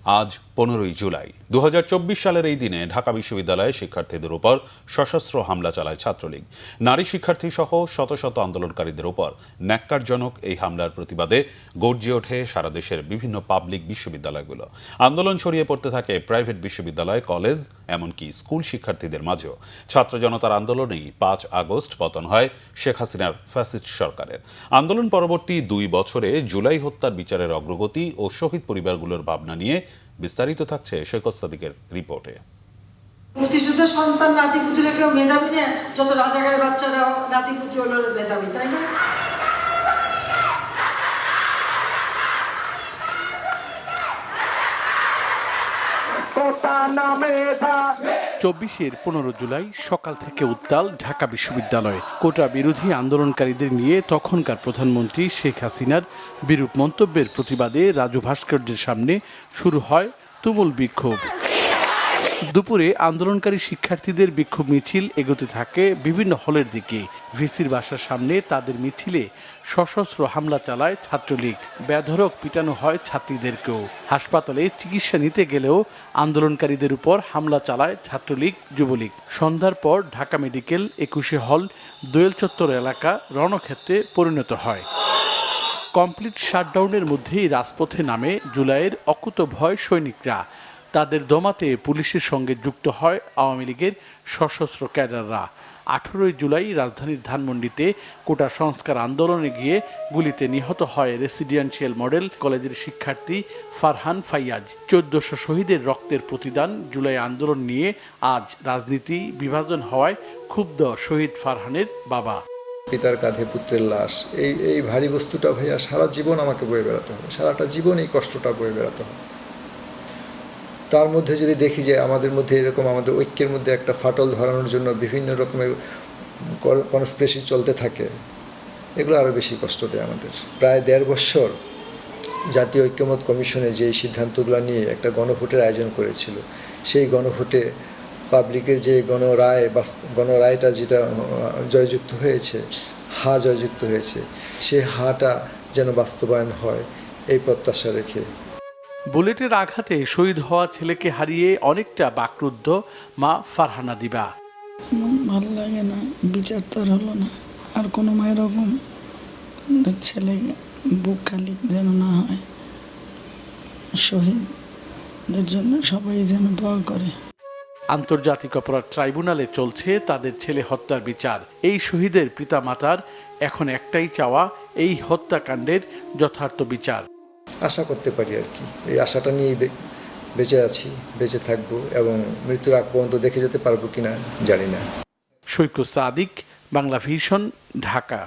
আজ 15ই জুলাই 2024 সালের এই দিনে ঢাকা বিশ্ববিদ্যালয়ে শিক্ষার্থীদের উপর সশস্ত্র হামলা চালায় ছাত্রলীগ। নারী শিক্ষার্থী সহ শত শত আন্দোলনকারীদের উপর ন্যাক্কারজনক এই হামলার প্রতিবাদে গর্জে ওঠে সারা দেশের বিভিন্ন পাবলিক বিশ্ববিদ্যালয়গুলো। আন্দোলন ছড়িয়ে পড়তে থাকে প্রাইভেট বিশ্ববিদ্যালয়, কলেজ, এমনকি স্কুল শিক্ষার্থীদের মাঝেও। ছাত্র জনতার আন্দোলনেই 5 আগস্ট পতন হয় শেখ হাসিনার ফ্যাসিস্ট সরকারের। আন্দোলন পরবর্তী 2 বছরে জুলাই হত্যার বিচারের অগ্রগতি ও শহীদ পরিবারগুলোর ভাবনা নিয়ে বিস্তারিত থাকছে সৈকত সাদিকের রিপোর্টে। মুক্তিযুদ্ধের সন্তান নাতিপুতিরা কেউ মেধাবী না, যত রাজাকারের বাচ্চারাও নাতিপুতি হলো মেধাবী, তাই না? 15 জুলাই সকাল থেকে উত্তাল ঢাকা বিশ্ববিদ্যালয়ে। কোটা বিরোধী আন্দোলনকারীদের নিয়ে তখনকার প্রধানমন্ত্রী শেখ হাসিনার বিরূপ মন্তব্যের প্রতিবাদে রাজু ভাস্কর্যের সামনে শুরু হয় তুমুল বিক্ষোভ। দুপুরে আন্দোলনকারী শিক্ষার্থীদের বিক্ষোভ মিছিল এগোতে থাকে বিভিন্ন হলের দিকে। ভিসির বাসার সামনে তাদের মিছিলে সশস্ত্র হামলা চালায় ছাত্রলীগ। বেধড়ক পিটানো হয় ছাত্রীদেরকেও। হাসপাতালে চিকিৎসা নিতে গেলেও আন্দোলনকারীদের উপর হামলা চালায় ছাত্রলীগ, যুবলীগ। সন্ধ্যার পর ঢাকা মেডিকেল, 21 হল, দোয়েল চত্বর এলাকা রণক্ষেত্রে পরিণত হয়। কমপ্লিট শাটডাউনের মধ্যেই রাজপথে নামে জুলাইয়ের অকুতভয় সৈনিকরা। তাদের দমাতে পুলিশের সঙ্গে যুক্ত হয় আওয়ামী লীগের সশস্ত্র ক্যাডাররা। 18 জুলাই রাজধানীর ধানমন্ডিতে কোটা সংস্কার আন্দোলনে গিয়ে গুলিতে নিহত হয় রেসিডেন্সিয়াল মডেল কলেজের শিক্ষার্থী ফারহান ফাইয়াজ। 1400 শহীদের রক্তের প্রতিদান জুলাই আন্দোলন নিয়ে আজ রাজনীতি বিভাজন হওয়ায় ক্ষুব্ধ শহীদ ফারহানের বাবা। পিতার কাঁধে পুত্রের লাশ, এই ভারী বস্তুটা ভাইয়া সারা জীবন আমাকে বয়ে বেড়াতে হবে, সারাটা জীবন এই কষ্টটা বয়ে বেড়াতে হবে। তার মধ্যে যদি দেখি যে আমাদের মধ্যে এরকম আমাদের ঐক্যের মধ্যে একটা ফাটল ধরানোর জন্য বিভিন্ন রকমের কনস্পিরেসি চলতে থাকে, এগুলো আরও বেশি কষ্ট দেয় আমাদের। প্রায় 1.5 বছর জাতীয় ঐক্যমত কমিশনে যে সিদ্ধান্তগুলো নিয়ে একটা গণভোটের আয়োজন করেছিল, সেই গণভোটে পাবলিকের যে গণরায়টা যেটা জয়যুক্ত হয়েছে, জয়যুক্ত হয়েছে, সেই হাটা যেন বাস্তবায়ন হয় এই প্রত্যাশা রেখে। বুলেটের আঘাতে শহীদ হওয়া ছেলেকে হারিয়ে অনেকটা বাকরুদ্ধ মা ফারহানা দিবা। ভালো লাগে না, বিচার তো আর হলো না। আর কোনো মায়ের রকম ছেলে বুক খালি যেন না হয়। শহীদদের জন্য সবাই যেন দোয়া করে। আন্তর্জাতিক অপরাধ ট্রাইব্যুনালে চলছে তাদের ছেলে হত্যার বিচার। এই শহীদের পিতামাতার এখন একটাই চাওয়া, এই হত্যাকাণ্ডের যথার্থ বিচার। আশা করতে পারি আর কি, এই আশাটা নিয়ে বেঁচে আছি, বেঁচে থাকবো এবং মৃত্যুর আগ পর্যন্ত দেখে যেতে পারবো কিনা জানি না। সৈকত সাদিক, বাংলা ভিশন, ঢাকা।